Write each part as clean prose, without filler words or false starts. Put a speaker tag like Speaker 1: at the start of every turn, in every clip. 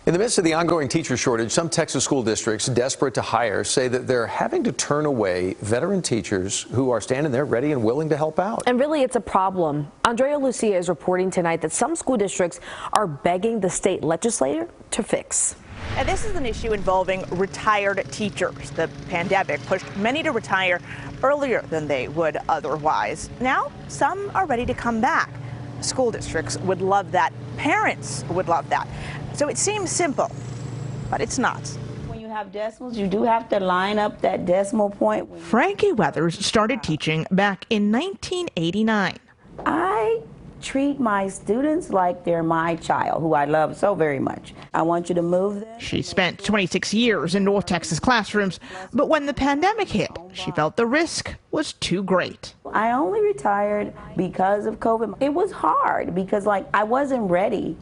Speaker 1: In the midst of the ongoing teacher shortage, some Texas school districts desperate to hire say that they're having to turn away veteran teachers who are standing there ready and willing to help out.
Speaker 2: And really, it's a problem. Andrea Lucia is reporting tonight that some school districts are begging the state legislature to fix.
Speaker 3: And this is an issue involving retired teachers. The pandemic pushed many to retire earlier than they would otherwise. Now, some are ready to come back. School districts would love that. Parents would love that. So it seems simple, but it's not.
Speaker 4: When you have decimals, you do have to line up that decimal point.
Speaker 3: Frankie Weathers started teaching back in 1989.
Speaker 4: I treat my students like they're my child, who I love so very much. I want you to move them.
Speaker 3: She spent 26 years in North Texas classrooms, but when the pandemic hit, she felt the risk was too great.
Speaker 4: I only retired because of COVID. It was hard because, I wasn't ready.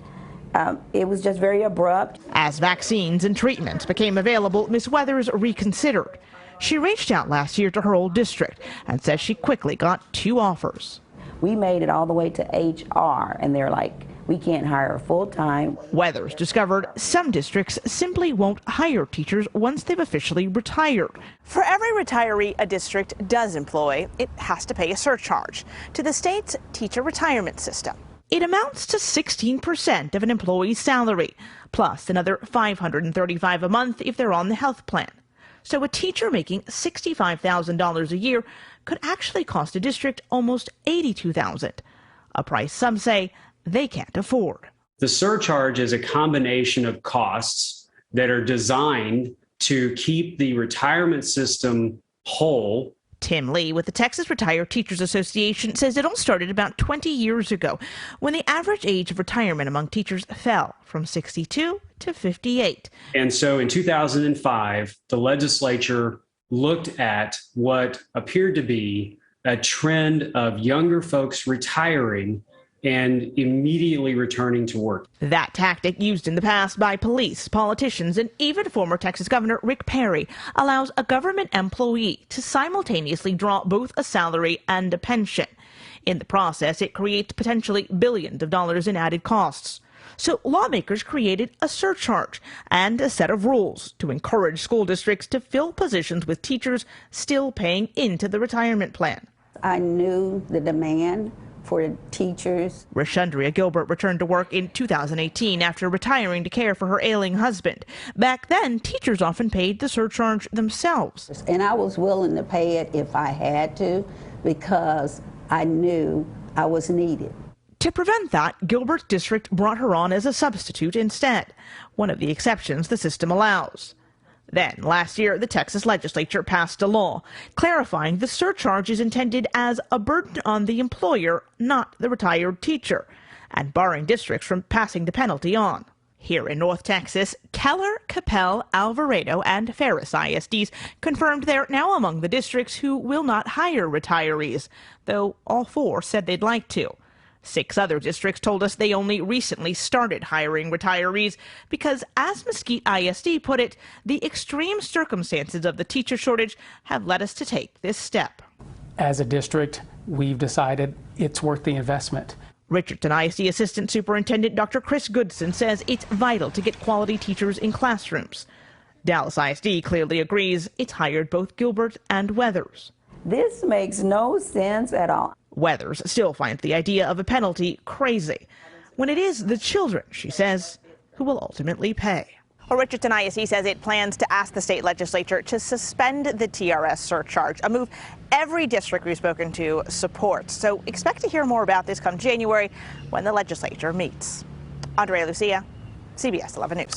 Speaker 4: It was just very abrupt.
Speaker 3: As vaccines and treatments became available, Ms. Weathers reconsidered. She reached out last year to her old district and says she quickly got 2 offers.
Speaker 4: We made it all the way to HR, and they're like, we can't hire full-time.
Speaker 3: Weathers discovered some districts simply won't hire teachers once they've officially retired. For every retiree a district does employ, it has to pay a surcharge to the state's teacher retirement system. It amounts to 16% of an employee's salary, plus another $535 a month if they're on the health plan. So a teacher making $65,000 a year could actually cost a district almost $82,000, a price some say they can't afford.
Speaker 5: The surcharge is a combination of costs that are designed to keep the retirement system whole.
Speaker 3: Tim Lee with the Texas Retired Teachers Association says it all started about 20 years ago when the average age of retirement among teachers fell from 62 to 58.
Speaker 5: And so in 2005, the legislature looked at what appeared to be a trend of younger folks retiring and immediately returning to work.
Speaker 3: That tactic, used in the past by police, politicians, and even former Texas Governor Rick Perry, allows a government employee to simultaneously draw both a salary and a pension. In the process, it creates potentially billions of dollars in added costs. So lawmakers created a surcharge and a set of rules to encourage school districts to fill positions with teachers still paying into the retirement plan.
Speaker 4: I knew the demand for teachers.
Speaker 3: Rashandria Gilbert returned to work in 2018 after retiring to care for her ailing husband. Back then, teachers often paid the surcharge themselves.
Speaker 4: And I was willing to pay it if I had to because I knew I was needed.
Speaker 3: To prevent that, Gilbert's district brought her on as a substitute instead, one of the exceptions the system allows. Then, last year, the Texas legislature passed a law clarifying the surcharge is intended as a burden on the employer, not the retired teacher, and barring districts from passing the penalty on. Here in North Texas, Keller, Capel, Alvarado, and Ferris ISDs confirmed they're now among the districts who will not hire retirees, though all 4 said they'd like to. 6 other districts told us they only recently started hiring retirees because, as Mesquite ISD put it, the extreme circumstances of the teacher shortage have led us to take this step.
Speaker 6: As a district, we've decided it's worth the investment.
Speaker 3: Richardson ISD Assistant Superintendent Dr. Chris Goodson says it's vital to get quality teachers in classrooms. Dallas ISD clearly agrees it's hired both Gilbert and Weathers.
Speaker 4: This makes no sense at all.
Speaker 3: Weathers still finds the idea of a penalty crazy, when it is the children, she says, who will ultimately pay. Well, Richardson ISD says it plans to ask the state legislature to suspend the TRS surcharge, a move every district we've spoken to supports. So expect to hear more about this come January when the legislature meets. Andrea Lucia, CBS 11 News.